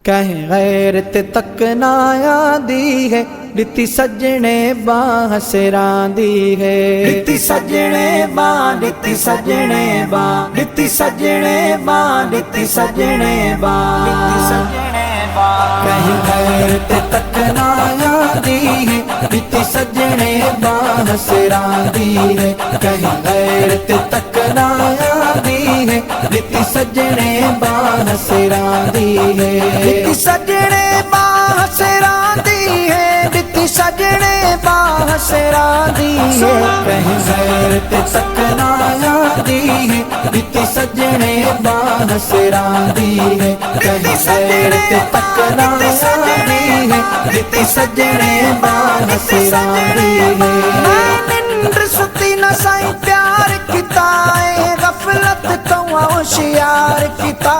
कहीं गैरत तक ना आदी है, दिती सजने बाह सिरांदी है। दिती सजने बाह, दिती सजने बाह, दिती सजने बाह, दिती सजने बाह, दिती सजने बाह। कहीं गैरत तक ना आदी है, दिती सजने बाह सिरांदी है। कहीं गैरत तक ना आदी है, दिती सजने बाह सिरांदी है। दिती सजने बाह सिरांदी है, दिती सजने बाह सिरांदी है। कहीं गैरत तक ना आदी है, दिती सजने बाह सिरांदी है। कहीं गैरत तक ना आदी है, दिती सजने बाह सिरांदी है। निंद्र सुती न साईं प्यार किता है, गफलत तो होशियार किता।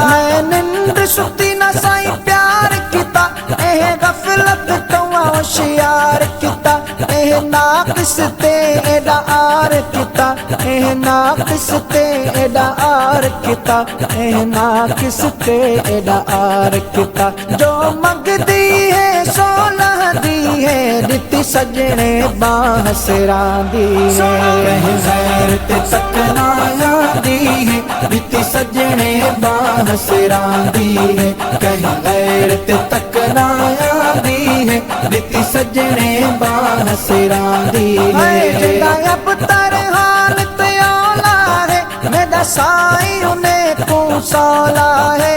मैं निंद्र सुती न साईं प्यार किता, एह गफलत तो होशियार किता। एह नाकिस ते एदा आर किता, एह नाकिस ते एदा आर किता, एह नाकिस ते एदा आर किता। जो मंगदी है सो लहदी है, दिती सजने बाह सिरांदी है। कहीं गैरत तक ना आदी है, दिती सजने बाह सिरांदी है। कहीं गैरत तक ना आदी है, दिती सजने बाह सिरांदी है। जिदा अब तरहान ते औला है, मेरा साईं उन्हें को सौला है।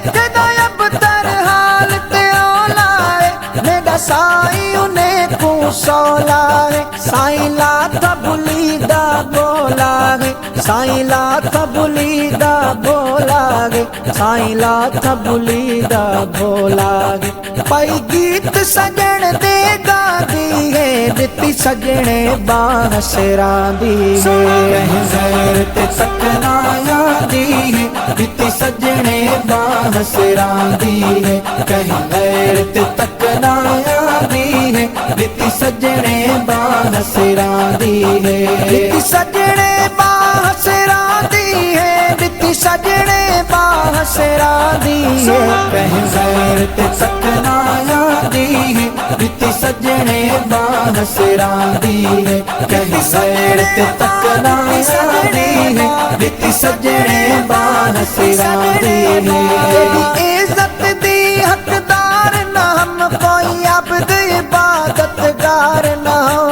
जिदा अब तरहान ते औला है, मेरा साईं उन्हें को सौला है। साईं लाथ बुलीदा बोला है, साईं लाथ बुलीदा बोला है, साईं लाथ बुलीदा बोला है। पाई गीत सजण दे गादी है, दिती सजने बाह सिरांदी है। कहीं गैरत तक ना आदी है, दिती सजने बाह सिरांदी है। कहीं गैरत तक ना आदी है, दिती सजने बाह सिरांदी है। दिती सजने बाह सिरांदी है, दिती सजने बाह सिरांदी है। कहीं गैरत तक ना आदी है, दिती सजने बाह सिरांदी है। कहीं गैरत तक ना आदी है, दिती सजने बाह सिरांदी है। इज्जत दी हकदार ना हम, कोई अब्द इबादतगार ना हो।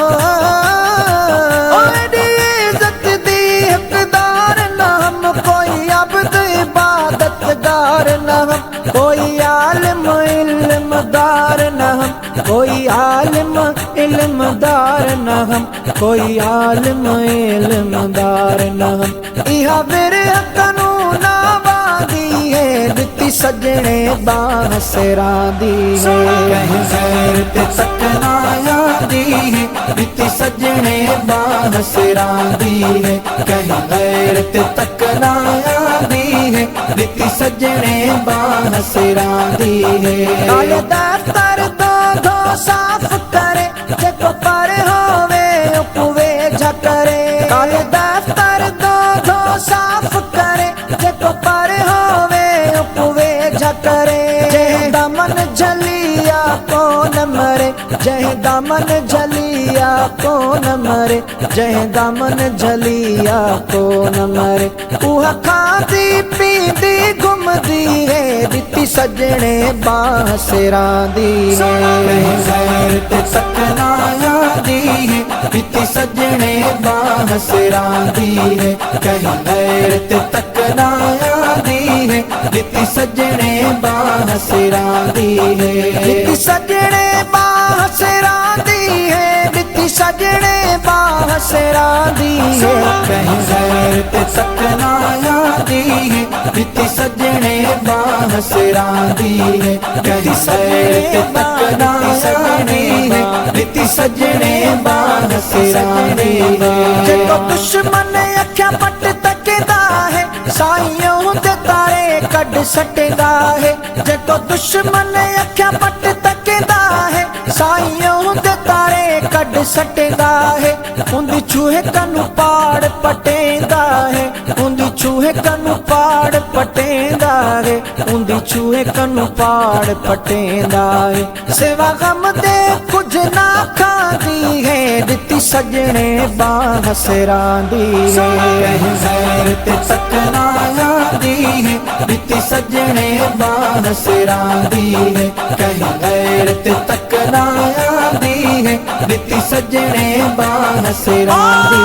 इज्जत दी हकदार ना हम, कोई अब्द इबादतगार ना हम। कोई आलिम इल्मदार न हम, कोई आलिम इल्मदार न हम, कोई आलिम इल्मदार न हम। इहा विरह कानून आबादी है, दिती सजने बाह सिरांदी है। कहीं गैरत तक ना आदी है, दिती सजने बाह सिरांदी है। कहीं गैरत तक ना आदी है, दिती सजने बाह सिरांदी है। काले दफ्तर दो साफ करे, जेको पर होवे उपवे झकरे। काले दफ्तर दो साफ करे, जेको पर होवे उपवे झकरे। जह दमन झलिया कौन मरे, जह दमन झलिया कौन मरे, जह दमन झलिया कौन मरे। उहा खादी पींदी घुमदी है, दिती सजने बाह सिरांदी है। कहीं गैरत तक ना आदी है, दिती सजने बाह सिरांदी है। कहीं गैरत तक ना आदी है, दिती सजने बाह सिरांदी है। दिती सजने बाह सिरांदी है, दिती सजने बाह सिरांदी है। कहीं गैरत तक ना आदी है, दिती सजने बाह सिरांदी है। कहीं गैरत तक ना आदी है, दिती सजने बाह सिरांदी है। जेको दुश्मन अखियां पट तकदा है, साईं दे तारे कढ सटदा है। जेको दुश्मन अखियां पट तकदा है, साईं दे तारे कड सटेंदा है उंदी चूहे कनु पाड़ पटेंदा है उंदी चूहे कनु पाड़ पटेंदा है उंदी चूहे कनु पाड़ पटेंदा है सेवा गम दे कुछ ना खांदी है दिती सजने बाह सिरांदी है ते सकना यादी है दिती सजने बाह सिरांदी है कहीं गैर ते तकना यादी है दिती सजने बाह सिरांदी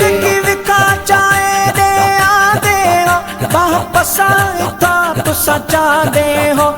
है कि विका चाहे दे आदे हो बाह पसाए था तुसा चाहदे हो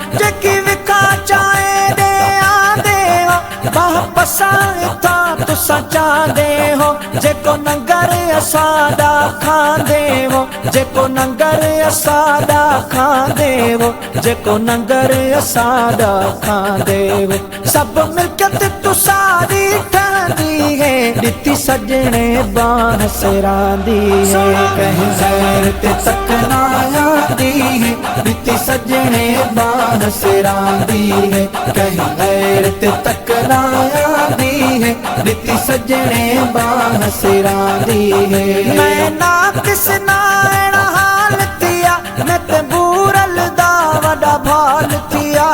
कि विका चाहे दे आदे हो बाह पसाए था तुसा चाहदे हो जेको नंगर असादा खांदे हो जेको नंगर असादा खांदे हो जेको नंगर असादा खांदे हो सब मिलकत तू सारी ठहंदी है दिती सजने बाह सिरांदी है कहीं गैर ते सकना यादी है दिती सजने बाह सिरांदी है कहीं गैर ते तकना यादी है दिती सजने बाह सिरांदी है मैं ना किस नायण हाल थिया मैं ते बूरल दा वडा भाल थिया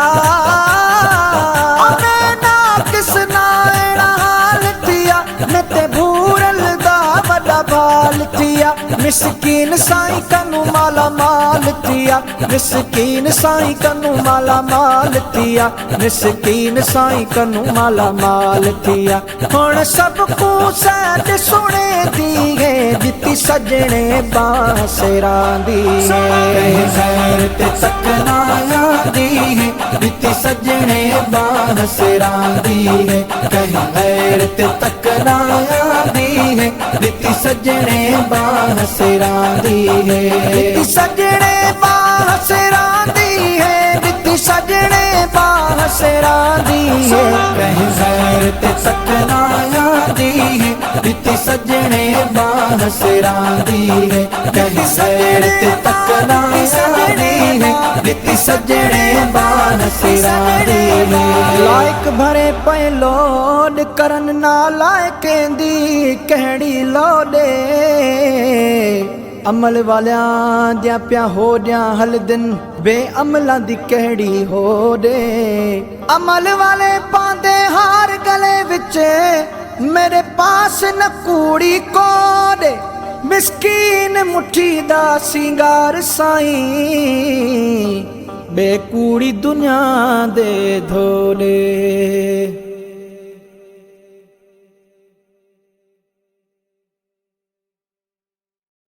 मैं ना किस नायण हाल थिया मैं ते बूरल दा वडा भाल थिया मिसकीन साईं कनु माला माल थिया मिसकीन साईं कनु माला माल थिया मिसकीन साईं कनु माला माल थिया हुण सब को सैड सुने दी है दिती सजने बाह सिरांदी है गैर ते सकना यादी है दिती सजने बाह सिरांदी है कहीं गैर ते तकना यादी है दिती सजने बाह सिरांदी है दिती सजने बाह सिरांदी है दिती सजने बाह सिरांदी है कहीं गैर ते सकना यादी है दिती सजने बाह सिरांदी है कहीं गैर ते तकना यादी है दिती सजने बाह सिरांदी है लायक भरे पे लोड करन ना लायकेंदी कहड़ी लोडे अमल वालियां दियां प्या हो दियां हल दिन बेअमलां दी कहड़ी हो दे अमल वाले पांदे हार गले विच मेरे पास न कूड़ी कोडे मिसकीन मुट्ठी दा सिंगार साईं बेकूड़ी दुनिया दे धोले।